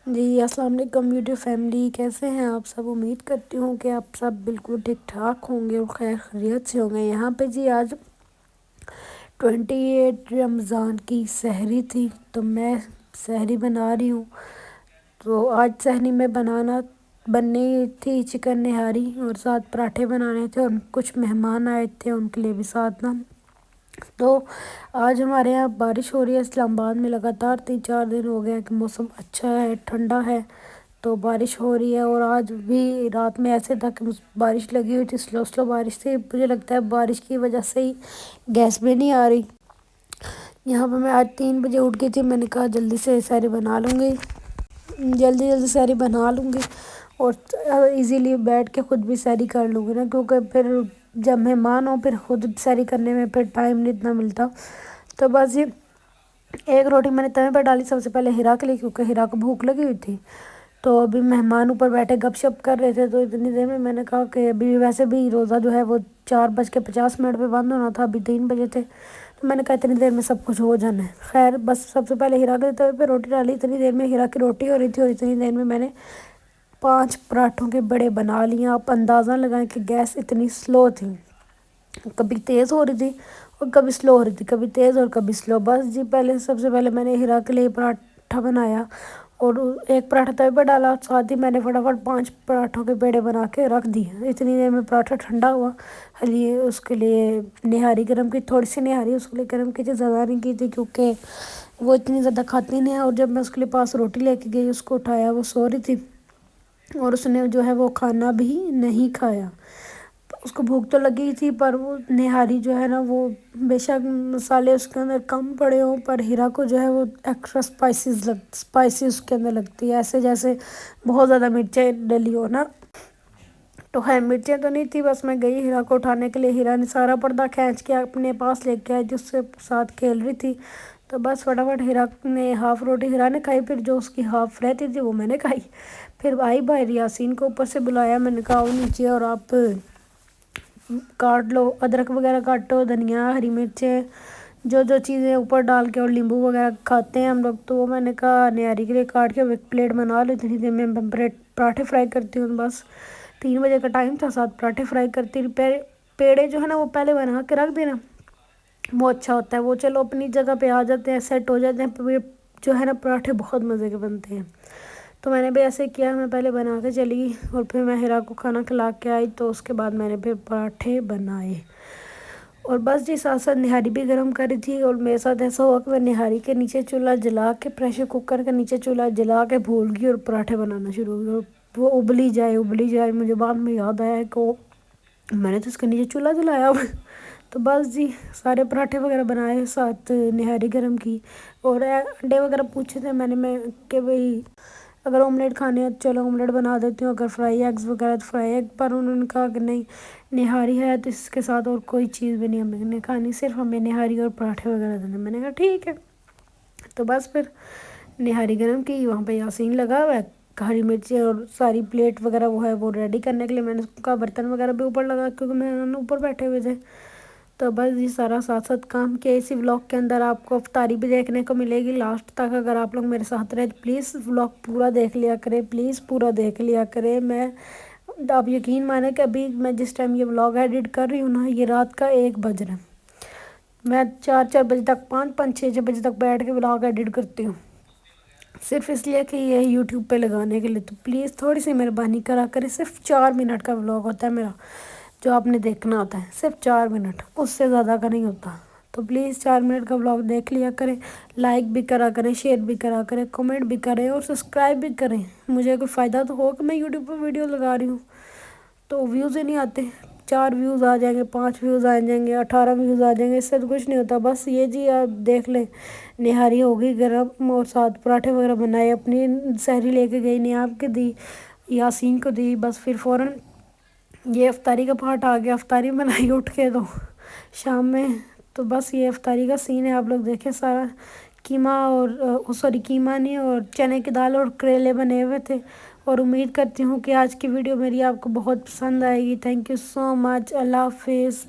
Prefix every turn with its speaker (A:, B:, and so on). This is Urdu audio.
A: جی السلام علیکم یوٹیوب فیملی، کیسے ہیں آپ سب؟ امید کرتی ہوں کہ آپ سب بالکل ٹھیک ٹھاک ہوں گے اور خیر خیریت سے ہوں گے۔ یہاں پہ جی آج 28 رمضان کی سحری تھی، تو میں سحری بنا رہی ہوں۔ تو آج سحری میں بننی تھی چکن نہاری، اور ساتھ پراٹھے بنانے تھے، اور کچھ مہمان آئے تھے ان کے لیے بھی ساتھ نا۔ تو آج ہمارے یہاں بارش ہو رہی ہے اسلام آباد میں، لگاتار 3-4 دن ہو گیا کہ موسم اچھا ہے، ٹھنڈا ہے، تو بارش ہو رہی ہے۔ اور آج بھی رات میں ایسے تھا کہ بارش لگی ہوئی تھی، سلو بارش تھی۔ مجھے لگتا ہے بارش کی وجہ سے ہی گیس بھی نہیں آ رہی۔ یہاں پہ میں آج 3 بجے اٹھ گئی تھی، میں نے کہا جلدی سے سحری بنا لوں گی، جلدی سحری بنا لوں گی، اور ایزیلی بیٹھ کے خود بھی سحری کر لوں گی نا، کیونکہ پھر جب مہمان ہوں پھر خود سحری کرنے میں پھر ٹائم نہیں اتنا ملتا۔ تو بس یہ ایک روٹی میں نے توے پہ ڈالی سب سے پہلے ہیرا کے لیے، کیونکہ ہیرا کو بھوک لگی ہوئی تھی۔ تو ابھی مہمان اوپر بیٹھے گپ شپ کر رہے تھے، تو اتنی دیر میں نے کہا کہ ابھی ویسے بھی روزہ جو ہے وہ 4:50 پہ بند ہونا تھا، ابھی 3 بجے تھے، تو میں نے کہا اتنی دیر میں سب کچھ ہو جانا ہے۔ خیر بس سب سے پہلے ہیرا کے توے پہ روٹی ڈالی، اتنی دیر میں ہیرا کی روٹی ہو رہی تھی، اور اتنی دیر میں نے 5 پراٹھوں کے بڑے بنا لیے۔ آپ اندازہ لگائیں کہ گیس اتنی سلو تھی، کبھی تیز ہو رہی تھی اور کبھی سلو ہو رہی تھی، کبھی تیز اور کبھی سلو۔ بس جی سب سے پہلے میں نے ہیرا کے لیے پراٹھا بنایا، اور ایک پراٹھا توے پہ ڈالا، ساتھ ہی میں نے فٹافٹ 5 پراٹھوں کے پیڑے بنا کے رکھ دیے۔ اتنی دیر میں پراٹھا ٹھنڈا ہوا، اس کے لیے نہاری گرم کی، تھوڑی سی نہاری اس کے لیے گرم کی تھی، زیادہ نہیں کی تھی کیونکہ وہ اتنی زیادہ کھاتی نہیں ہے۔ اور جب میں اس کے لیے پاس روٹی لے کے گئی، اس کو اٹھایا، وہ سو رہی تھی، اور اس نے جو ہے وہ کھانا بھی نہیں کھایا۔ اس کو بھوک تو لگی تھی، پر وہ نہاری جو ہے نا، وہ بے شک مسالے اس کے اندر کم پڑے ہوں، پر ہیرا کو جو ہے وہ ایکسٹرا اسپائسی اس کے اندر لگتی ہے، ایسے جیسے بہت زیادہ مرچیں ڈلی ہو نا۔ تو خیر مرچیں تو نہیں تھی، بس میں گئی ہیرا کو اٹھانے کے لیے، ہیرا نے سارا پردہ کھینچ کے اپنے پاس لے کے آئی، جس سے ساتھ کھیل رہی تھی۔ تو بس فٹافٹ ہیرا نے ہاف روٹی ہیرا نے کھائی، پھر جو اس کی ہاف رہتی تھی وہ میں نے کھائی۔ پھر آئی باہر، یاسین کو اوپر سے بلایا، میں نے کہا آؤ نیچے اور آپ کاٹ لو، ادرک وغیرہ کاٹو، دھنیا، ہری مرچیں، جو چیزیں اوپر ڈال کے، اور لیمبو وغیرہ کھاتے ہیں ہم لوگ، تو وہ میں نے کہا نہاری کے لیے کاٹ کے ایک پلیٹ بنا لو، اتنی دیر میں پراٹھے فرائی کرتی ہوں۔ بس 3 بجے کا ٹائم تھا، ساتھ پراٹھے فرائی کرتی رہی۔ پیڑے جو ہے نا وہ پہلے بنا کے رکھ دینا، وہ اچھا ہوتا ہے، وہ چلو اپنی جگہ پہ آ جاتے ہیں، سیٹ ہو جاتے ہیں، جو ہے نا پراٹھے بہت مزے کے بنتے ہیں۔ تو میں نے بھی ایسے کیا، میں پہلے بنا کے چلی گئی، اور پھر میں ہیرا کو کھانا کھلا کے آئی، تو اس کے بعد میں نے پھر پراٹھے بنائے، اور بس جی ساتھ ساتھ نہاری بھی گرم کری تھی۔ اور میرے ساتھ ایسا ہوا کہ میں نہاری کے نیچے چولہا جلا کے، پریشر کوکر کے نیچے چولہا جلا کے بھول گئی، اور پراٹھے بنانا شروع ہو گیا۔ وہ ابلی جائے، مجھے بعد میں یاد آیا کہ میں نے تو اس کے نیچے چولہا جلایا ہوا۔ تو بس جی سارے پراٹھے وغیرہ بنائے، ساتھ نہاری گرم کی، اور انڈے وغیرہ پوچھے تھے میں نے کہ بھئی اگر آملیٹ کھانے ہیں تو چلو آملیٹ بنا دیتی ہوں، اگر فرائی ایگز وغیرہ تو فرائی ایگ، پر انہوں نے کہا کہ نہیں نہاری ہے تو اس کے ساتھ اور کوئی چیز بھی نہیں ہمیں نے کھانی، صرف ہمیں نہاری اور پراٹھے وغیرہ دینے۔ میں نے کہا ٹھیک ہے، تو بس پھر نہاری گرم کی، وہاں پہ یاسین لگا ہوا ہے ہری مرچیں اور ساری پلیٹ وغیرہ وہ ہے وہ ریڈی کرنے کے لیے، میں نے کہا برتن وغیرہ بھی اوپر لگا، کیونکہ مہمان اوپر بیٹھے ہوئے تھے۔ تو بس یہ سارا ساتھ ساتھ کام کیا۔ اسی ولاگ کے اندر آپ کو افطاری بھی دیکھنے کو ملے گی لاسٹ تک، اگر آپ لوگ میرے ساتھ رہے پلیز ولاگ پورا دیکھ لیا کرے، پلیز پورا دیکھ لیا کرے۔ آپ یقین مانیں کہ ابھی میں جس ٹائم یہ ولاگ ایڈٹ کر رہی ہوں نا، یہ رات کا 1 بج رہا ہے، میں 4 بجے تک 5 6 بجے تک بیٹھ کے ولاگ ایڈٹ کرتی ہوں، صرف اس لیے کہ یہ یوٹیوب پہ لگانے کے لیے۔ تو پلیز تھوڑی سی مہربانی کرا کرے، صرف 4 منٹ کا ولاگ ہوتا ہے میرا جو آپ نے دیکھنا ہوتا ہے، صرف 4 منٹ، اس سے زیادہ کا نہیں ہوتا۔ تو پلیز 4 منٹ کا ولاگ دیکھ لیا کریں، لائک بھی کرا کریں، شیئر بھی کرا کریں، کمنٹ بھی کریں، اور سبسکرائب بھی کریں، مجھے کوئی فائدہ تو ہو کہ میں یوٹیوب پہ ویڈیو لگا رہی ہوں، تو ویوز ہی نہیں آتے، 4 ویوز آ جائیں گے، 5 ویوز آ جائیں گے، 18 ویوز آ جائیں گے، اس سے تو کچھ نہیں ہوتا۔ بس یہ جی آپ دیکھ لیں، نہاری ہو گئی گرم، اور ساتھ پراٹھے وغیرہ بنائے، اپنی سحری لے کے گئی، نیاب کے دی، یاسین کو دی، بس پھر فوراً یہ افطاری کا پارٹ آ گیا، افطاری بنائی اٹھ کے تو شام میں۔ تو بس یہ افطاری کا سین ہے، آپ لوگ دیکھیں، سارا قیمہ اور قیمہ نہیں، اور چنے کی دال اور کریلے بنے ہوئے تھے۔ اور امید کرتی ہوں کہ آج کی ویڈیو میری آپ کو بہت پسند آئے گی۔ تھینک یو سو مچ، اللہ حافظ۔